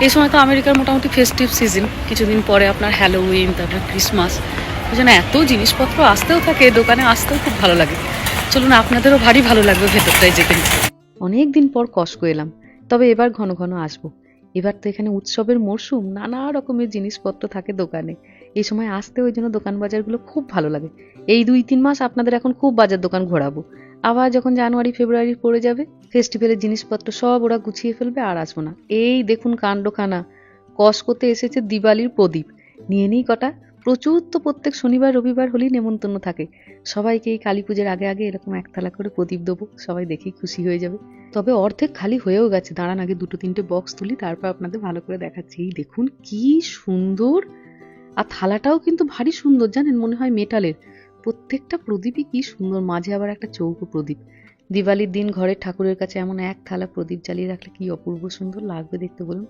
এই সময় তো আমেরিকার মোটামুটি ফেস্টিভ সিজন, কিছুদিন পরে আপনার হ্যালোউইন, তারপরে ক্রিসমাস, ওই জন্য এত জিনিসপত্র আসতেও থাকে, দোকানে আসতেও খুব ভালো লাগে। চলুন আপনাদেরও ভারী ভালো লাগবে ভেতরটায় যেতে। অনেক দিন পর কস্টকো এলাম, তবে এবার ঘন ঘন আসবো। এবার তো এখানে উৎসবের মরশুম, নানা রকমের জিনিসপত্র থাকে দোকানে। এই সময় আসতে ওই জন্য দোকান বাজারগুলো খুব ভালো লাগে। এই 2-3 মাস আপনাদের এখন খুব বাজার দোকান ঘোরাবো। আবার যখন জানুয়ারি ফেব্রুয়ারি পড়ে যাবে, ফেস্টিভ্যালের জিনিসপত্র সব ওরা গুছিয়ে ফেলবে, আর আসবো না। এই দেখুন কাণ্ডখানা, কস্টকোতে এসেছে দিওয়ালির প্রদীপ। নিয়ে নিই কটা। প্রচুর তো প্রত্যেক শনিবার রবিবার হলেই নেমন্তন্ন থাকে। সবাইকে এই কালী পুজোর আগে আগে এরকম একতলা করে প্রদীপ দেবো, সবাই দেখেই খুশি হয়ে যাবে। তবে অর্ধেক খালি হয়েও গেছে, দাঁড়ান আগে 2-3টে বক্স তুলি, তারপর আপনাদের ভালো করে দেখাচ্ছি। এই দেখুন কি সুন্দর, আর থালাটাও কিন্তু ভারী সুন্দর জানেন, মনে হয় মেটালের। প্রত্যেকটা প্রদীপই কি সুন্দর, মাঝে আবার একটা চৌকো প্রদীপ। দিওয়ালির দিন ঘরের ঠাকুরের কাছে এমন এক থালা প্রদীপ জ্বালিয়ে রাখলে কি অপূর্ব সুন্দর লাগবে দেখতে বলুন।